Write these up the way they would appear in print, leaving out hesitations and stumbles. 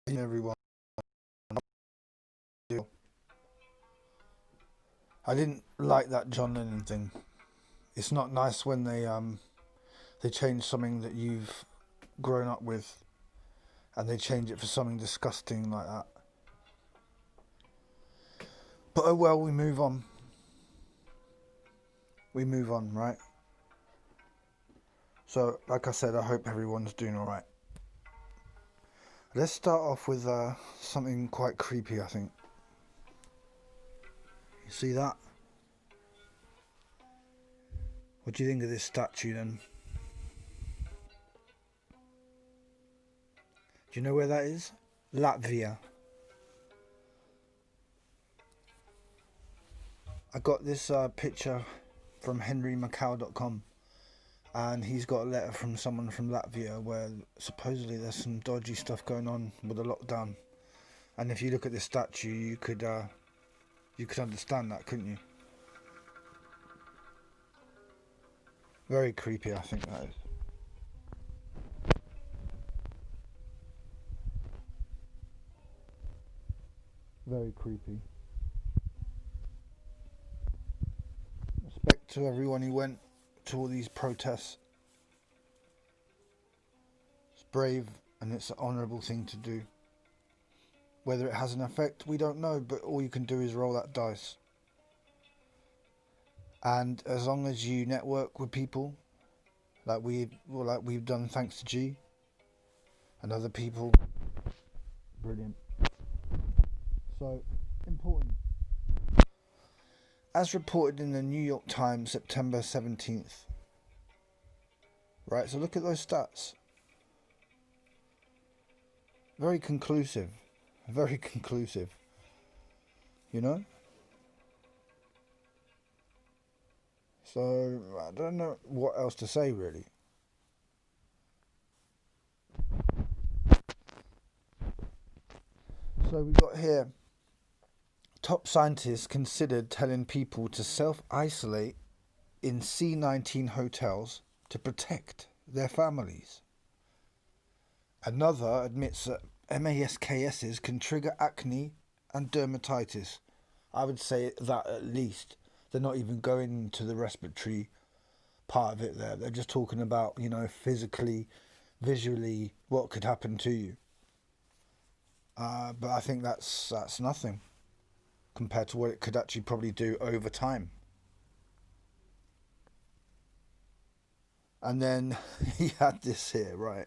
Everyone. I didn't like that John Lennon thing. It's not nice when they change something that you've grown up with and they change it for something disgusting like that. But oh well, we move on. We move on, right? So, like I said, I hope everyone's doing alright. Let's start off with something quite creepy, I think. You see that? What do you think of this statue then? Do you know where that is? Latvia. I got this picture from henrymacau.com, and he's got a letter from someone from Latvia where supposedly there's some dodgy stuff going on with the lockdown. And if you look at this statue, you could understand that, couldn't you? Very creepy, I think that is. Very creepy. Respect to everyone who went to all these protests. It's brave and it's an honourable thing to do. Whether it has an effect, we don't know, but all you can do is roll that dice. And as long as you network with people, like we've done thanks to G and other people, brilliant. So, important. As reported in the New York Times, September 17th. Right, so look at those stats. Very conclusive. Very conclusive. You know? So, I don't know what else to say, really. So, we got here. Top scientists considered telling people to self-isolate in C19 hotels to protect their families. Another admits that MASKSs can trigger acne and dermatitis. I would say that at least. They're not even going into the respiratory part of it there. They're just talking about, physically, visually, what could happen to you. But I think that's nothing compared to what it could actually probably do over time. And then he had this here, right?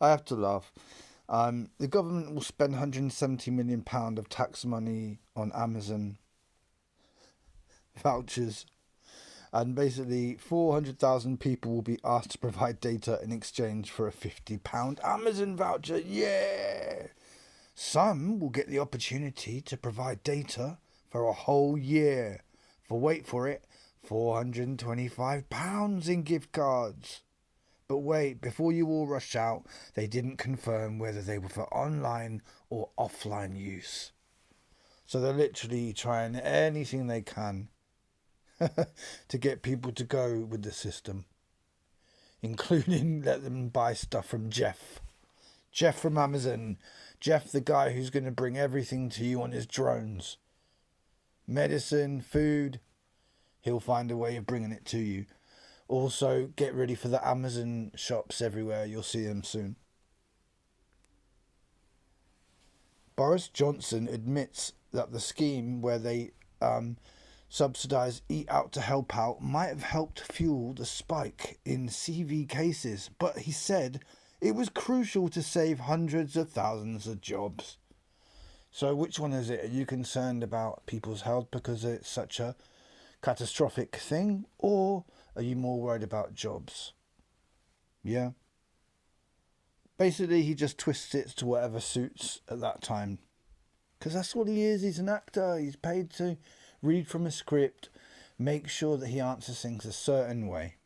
I have to laugh. The government will spend £170 million of tax money on Amazon vouchers, and basically 400,000 people will be asked to provide data in exchange for a £50 Amazon voucher. Yeah! Some will get the opportunity to provide data for a whole year for, wait for it, £425 in gift cards. But wait, before you all rush out, they didn't confirm whether they were for online or offline use. So they're literally trying anything they can to get people to go with the system, including let them buy stuff from Jeff. Jeff from Amazon. Jeff, the guy who's going to bring everything to you on his drones. Medicine, food, he'll find a way of bringing it to you. Also, get ready for the Amazon shops everywhere. You'll see them soon. Boris Johnson admits that the scheme where they subsidise Eat Out to Help Out might have helped fuel the spike in CV cases, but he said it was crucial to save hundreds of thousands of jobs. So which one is it? Are you concerned about people's health because it's such a catastrophic thing, or are you more worried about jobs? Yeah. Basically, he just twists it to whatever suits at that time. Because that's what he is. He's an actor. He's paid to read from a script, make sure that he answers things a certain way.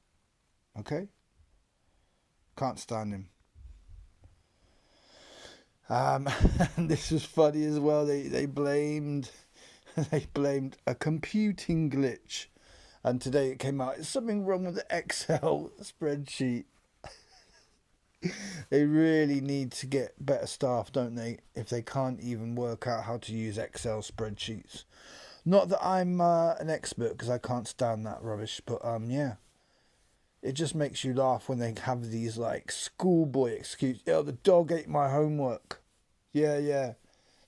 Okay? Can't stand him. And this was funny as well. They blamed a computing glitch, and today it came out. There's something wrong with the Excel spreadsheet. They really need to get better staff, don't they? If they can't even work out how to use Excel spreadsheets. Not that I'm an expert, because I can't stand that rubbish, but yeah. It just makes you laugh when they have these like schoolboy excuses. Oh, the dog ate my homework. Yeah, yeah.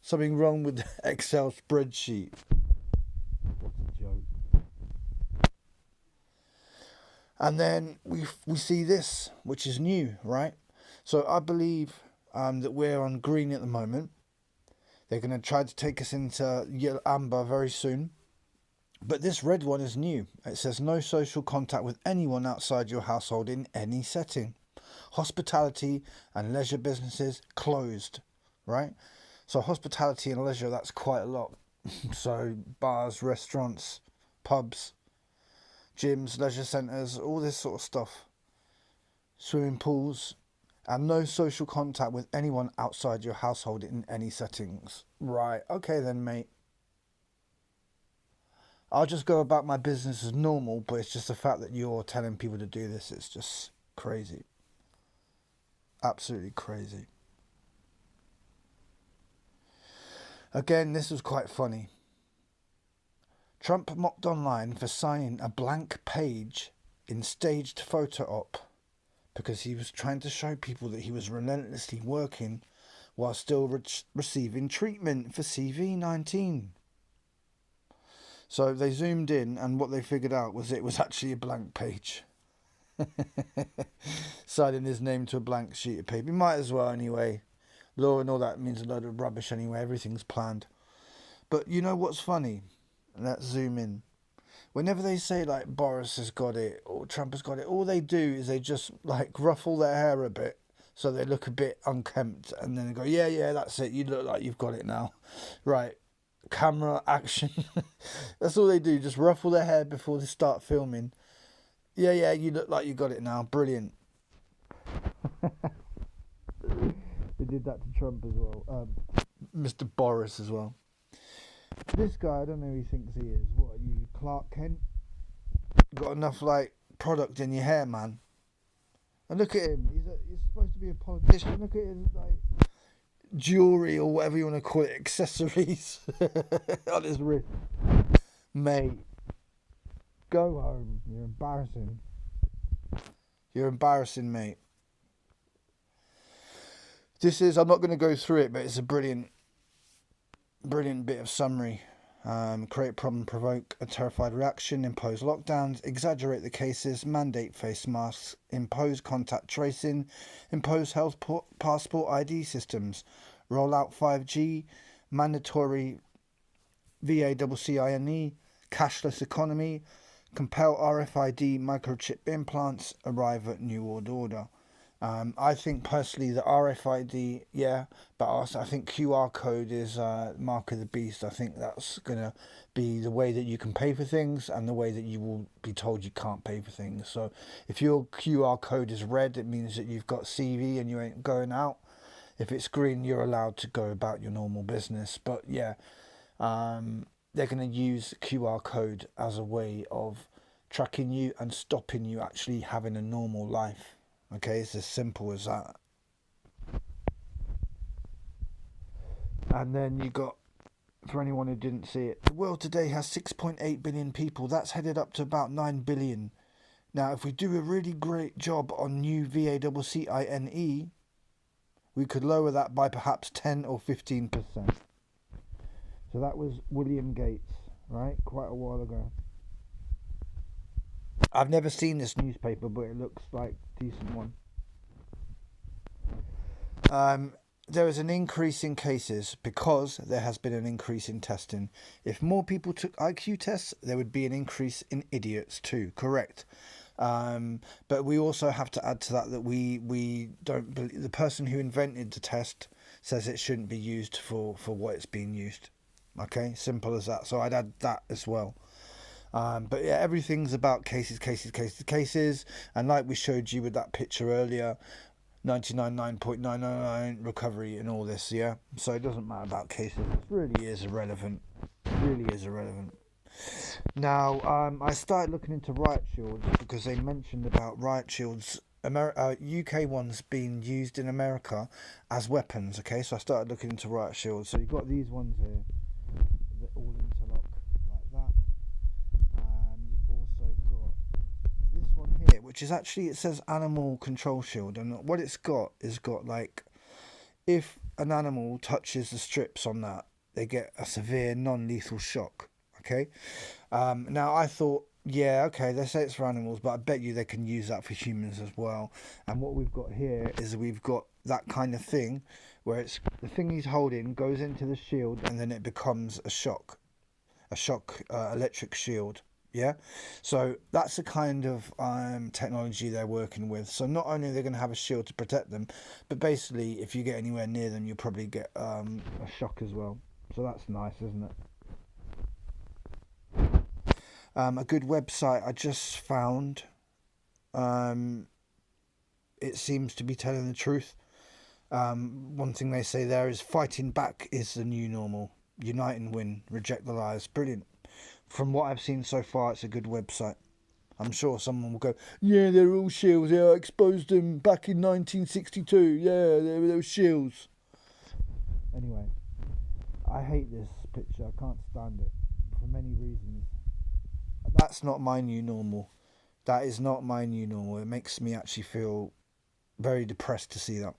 Something wrong with the Excel spreadsheet. What a joke. And then we see this, which is new, right? So I believe that we're on green at the moment. They're going to try to take us into yellow, amber very soon. But this red one is new. It says no social contact with anyone outside your household in any setting. Hospitality and leisure businesses closed, right? So hospitality and leisure, that's quite a lot. So bars, restaurants, pubs, gyms, leisure centres, all this sort of stuff. Swimming pools. And no social contact with anyone outside your household in any settings. Right, okay then, mate. I'll just go about my business as normal, but it's just the fact that you're telling people to do this. It's just crazy. Absolutely crazy. Again, this was quite funny. Trump mocked online for signing a blank page in staged photo op because he was trying to show people that he was relentlessly working while still receiving treatment for CV-19. So they zoomed in, and what they figured out was it was actually a blank page. Signing his name to a blank sheet of paper. He might as well anyway. Law and all that means a load of rubbish anyway. Everything's planned. But you know what's funny? Let's zoom in. Whenever they say like Boris has got it or Trump has got it, all they do is they just like ruffle their hair a bit so they look a bit unkempt, and then they go, yeah, that's it. You look like you've got it now. Right. Camera action. That's all they do, just ruffle their hair before they start filming. Yeah, you look like you got it now. Brilliant. They did that to Trump as well. Mr. Boris as well. This guy, I don't know who he thinks he is. What are you, Clark Kent? Got enough like product in your hair, man. And look at him. He's supposed to be a politician. Look at his like jewellery or whatever you want to call it, accessories on his wrist. Mate, go home. You're embarrassing. You're embarrassing, mate. This is, I'm not going to go through it, but it's a brilliant bit of summary. Create problem, provoke a terrified reaction, impose lockdowns, exaggerate the cases, mandate face masks, impose contact tracing, impose health passport ID systems, roll out 5G, mandatory VACCINE, cashless economy, compel RFID microchip implants, arrive at New World Order. I think personally the RFID, yeah, but also I think QR code is mark of the beast. I think that's going to be the way that you can pay for things and the way that you will be told you can't pay for things. So if your QR code is red, it means that you've got CV and you ain't going out. If it's green, you're allowed to go about your normal business. But yeah, they're going to use QR code as a way of tracking you and stopping you actually having a normal life. Okay, it's as simple as that. And then you got, for anyone who didn't see it, the world today has 6.8 billion people. That's headed up to about 9 billion. Now, if we do a really great job on new VACCINE, we could lower that by perhaps 10 or 15%. So that was William Gates, right? Quite a while ago. I've never seen this newspaper, but it looks like a decent one. There is an increase in cases because there has been an increase in testing. If more people took IQ tests, there would be an increase in idiots too. Correct. But we also have to add to that we don't believe the person who invented the test says it shouldn't be used for what it's being used. Okay, simple as that. So I'd add that as well. But yeah, everything's about cases, and like we showed you with that picture earlier, 99.999 recovery and all this, yeah. So it doesn't matter about cases. It really is irrelevant. Now, I started looking into riot shields because they mentioned about riot shields UK ones being used in America as weapons. Okay, so I started looking into riot shields. So you've got these ones here that all interlock like that, and you've also got this one here, which is actually, it says animal control shield, and what it's got is got like, if an animal touches the strips on that, they get a severe non-lethal shock. Okay, now I thought, yeah, okay, they say it's for animals, but I bet you they can use that for humans as well. And what we've got here is we've got that kind of thing where it's the thing he's holding goes into the shield and then it becomes a shock electric shield. Yeah, so that's the kind of technology they're working with. So not only are they going to have a shield to protect them, but basically if you get anywhere near them, you'll probably get a shock as well. So that's nice, isn't it? A good website I just found. It seems to be telling the truth. One thing they say there is fighting back is the new normal. Unite and win. Reject the lies. Brilliant. From what I've seen so far, it's a good website. I'm sure someone will go, yeah, they're all shields. Yeah, I exposed them back in 1962. Yeah, they were shields. Anyway, I hate this picture. I can't stand it for many reasons. That's not my new normal. That is not my new normal. It makes me actually feel very depressed to see that.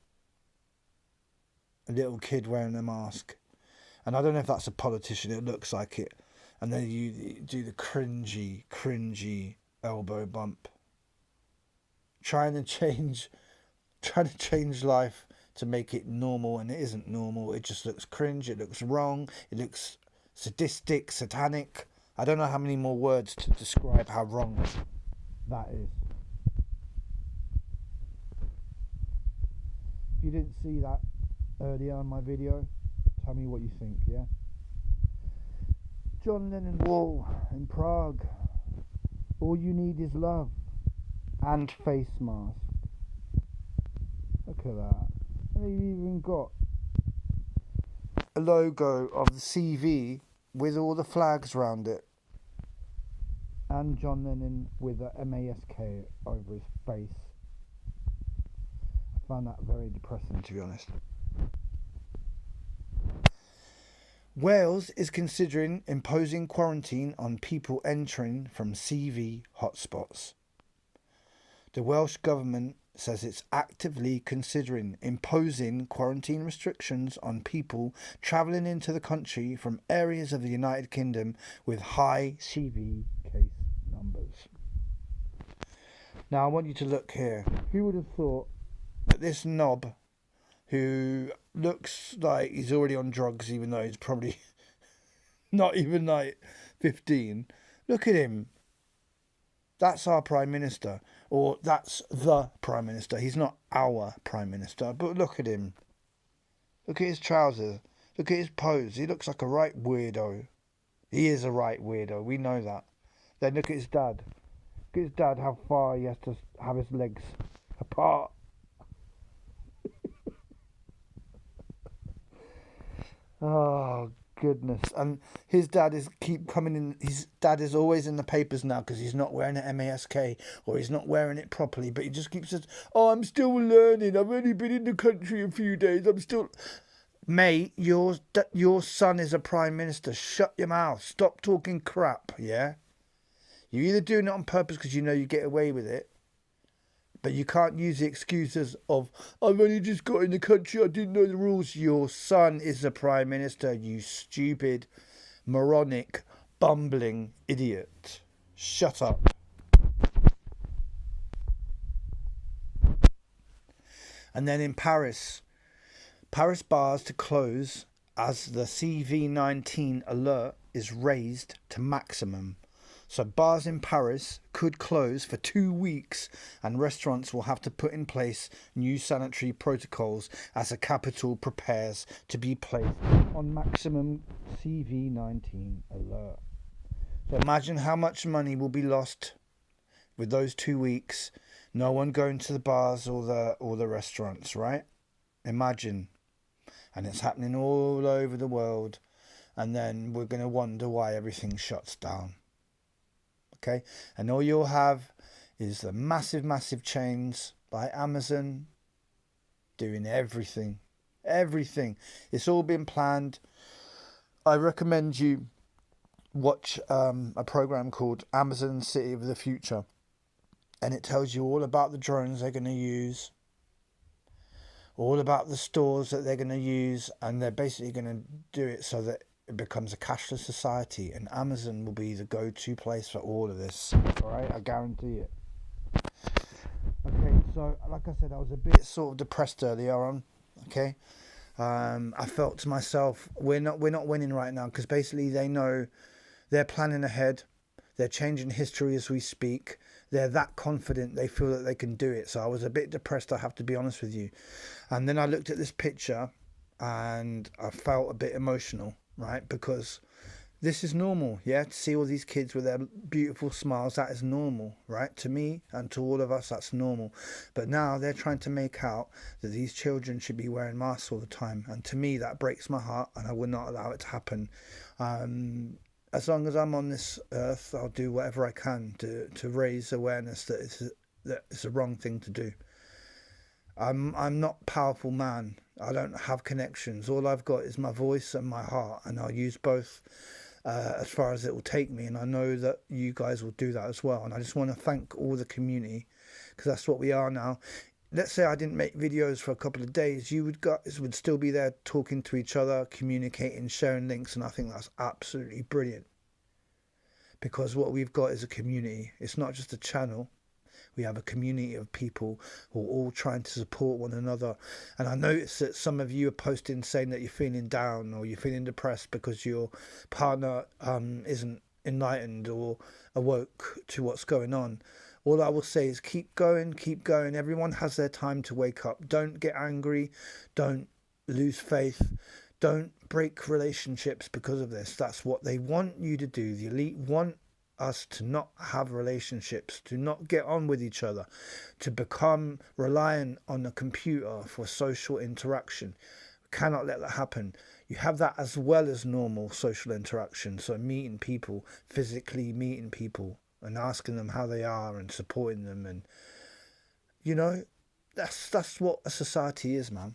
A little kid wearing a mask. And I don't know if that's a politician. It looks like it. And then you do the cringy elbow bump. Trying to change life to make it normal, and it isn't normal. It just looks cringe. It looks wrong. It looks sadistic, satanic. I don't know how many more words to describe how wrong that is. If you didn't see that earlier on my video, tell me what you think, yeah? John Lennon Wall in Prague. All you need is love and face mask. Look at that. And they've even got a logo of the CV with all the flags around it. And John Lennon with a MASK over his face. I found that very depressing, to be honest. Wales is considering imposing quarantine on people entering from CV hotspots. The Welsh Government says it's actively considering imposing quarantine restrictions on people travelling into the country from areas of the United Kingdom with high CV case numbers. Now I want you to look here. Who would have thought that this knob, who looks like he's already on drugs even though he's probably not even like 15, look at him. That's our Prime Minister, or that's the Prime Minister. He's not our Prime Minister, but look at him. Look at his trousers. Look at his pose. He looks like a right weirdo. He is a right weirdo. We know that. Then look at his dad. Look at his dad, how far he has to have his legs apart. Oh, goodness. And his dad is keep coming in. His dad is always in the papers now because he's not wearing an MASK or he's not wearing it properly. But he just keeps saying, oh, I'm still learning. I've only been in the country a few days. I'm still... Mate, your son is a Prime Minister. Shut your mouth. Stop talking crap, yeah? You're either doing it on purpose because you know you get away with it, but you can't use the excuses of, I've only just got in the country, I didn't know the rules. Your son is the Prime Minister, you stupid, moronic, bumbling idiot. Shut up. And then in Paris bars to close as the CV-19 alert is raised to maximum. So bars in Paris could close for 2 weeks and restaurants will have to put in place new sanitary protocols as the capital prepares to be placed on maximum CV-19 alert. So imagine how much money will be lost with those 2 weeks. No one going to the bars or the restaurants, right? Imagine. And it's happening all over the world. And then we're going to wonder why everything shuts down. Okay? And all you'll have is the massive chains by Amazon doing everything. Everything. It's all been planned. I recommend you watch a program called Amazon City of the Future. And it tells you all about the drones they're going to use, all about the stores that they're going to use, and they're basically going to do it so that it becomes a cashless society, and Amazon will be the go-to place for all of this. Alright, I guarantee it. Okay, so like I said, I was a bit sort of depressed earlier on. Okay, I felt to myself, we're not winning right now, because basically they know they're planning ahead. They're changing history as we speak. They're that confident. They feel that they can do it. So I was a bit depressed, I have to be honest with you. And then I looked at this picture and I felt a bit emotional, right? Because this is normal, yeah? To see all these kids with their beautiful smiles, that is normal, right? To me and to all of us, that's normal. But now they're trying to make out that these children should be wearing masks all the time. And to me, that breaks my heart, and I will not allow it to happen. As long as I'm on this earth, I'll do whatever I can to raise awareness that it's a wrong thing to do. I'm not a powerful man. I don't have connections. All I've got is my voice and my heart, and I'll use both as far as it will take me. And I know that you guys will do that as well. And I just want to thank all the community, because that's what we are now. Let's say I didn't make videos for a couple of days, you guys would still be there talking to each other, communicating, sharing links, and I think that's absolutely brilliant. Because what we've got is a community. It's not just a channel. We have a community of people who are all trying to support one another. And I noticed that some of you are posting saying that you're feeling down or you're feeling depressed because your partner isn't enlightened or awoke to what's going on. All I will say is keep going, keep going. Everyone has their time to wake up. Don't get angry. Don't lose faith. Don't break relationships because of this. That's what they want you to do. The elite want us to not have relationships, to not get on with each other, to become reliant on a computer for social interaction. We cannot let that happen. You have that as well as normal social interaction. So meeting people, physically meeting people and asking them how they are and supporting them, and you know, that's what a society is, man.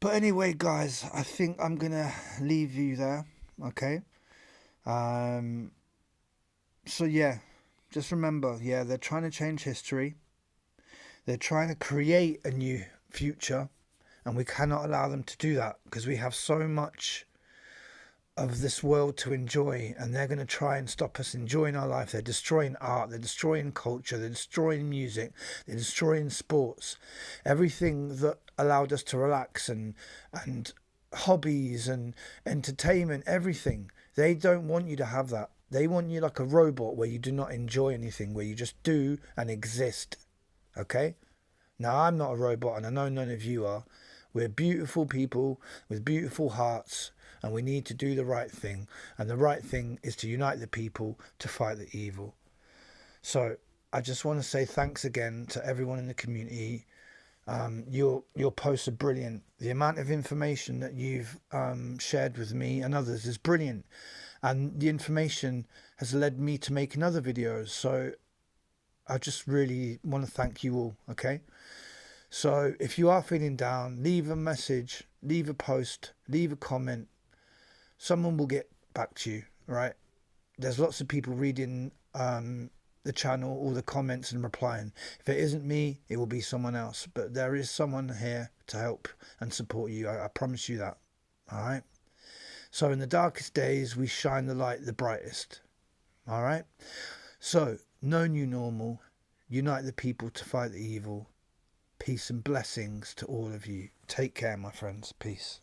But anyway, guys, I think I'm gonna leave you there. Okay. So yeah, just remember, yeah, they're trying to change history. They're trying to create a new future, and we cannot allow them to do that because we have so much of this world to enjoy, and they're going to try and stop us enjoying our life. They're destroying art, they're destroying culture, they're destroying music, they're destroying sports, everything that allowed us to relax, and hobbies and entertainment, everything. They don't want you to have that. They want you like a robot where you do not enjoy anything, where you just do and exist. Okay? Now, I'm not a robot, and I know none of you are. We're beautiful people with beautiful hearts, and we need to do the right thing. And the right thing is to unite the people to fight the evil. So I just want to say thanks again to everyone in the community. Your posts are brilliant. The amount of information that you've shared with me and others is brilliant. And the information has led me to make another videos. So I just really want to thank you all, okay? So if you are feeling down, leave a message, leave a post, leave a comment. Someone will get back to you, right? There's lots of people reading the channel, all the comments and replying. If it isn't me, it will be someone else. But there is someone here to help and support you. I promise you that. All right? So in the darkest days, we shine the light the brightest. All right? So, no new normal. Unite the people to fight the evil. Peace and blessings to all of you. Take care, my friends. Peace.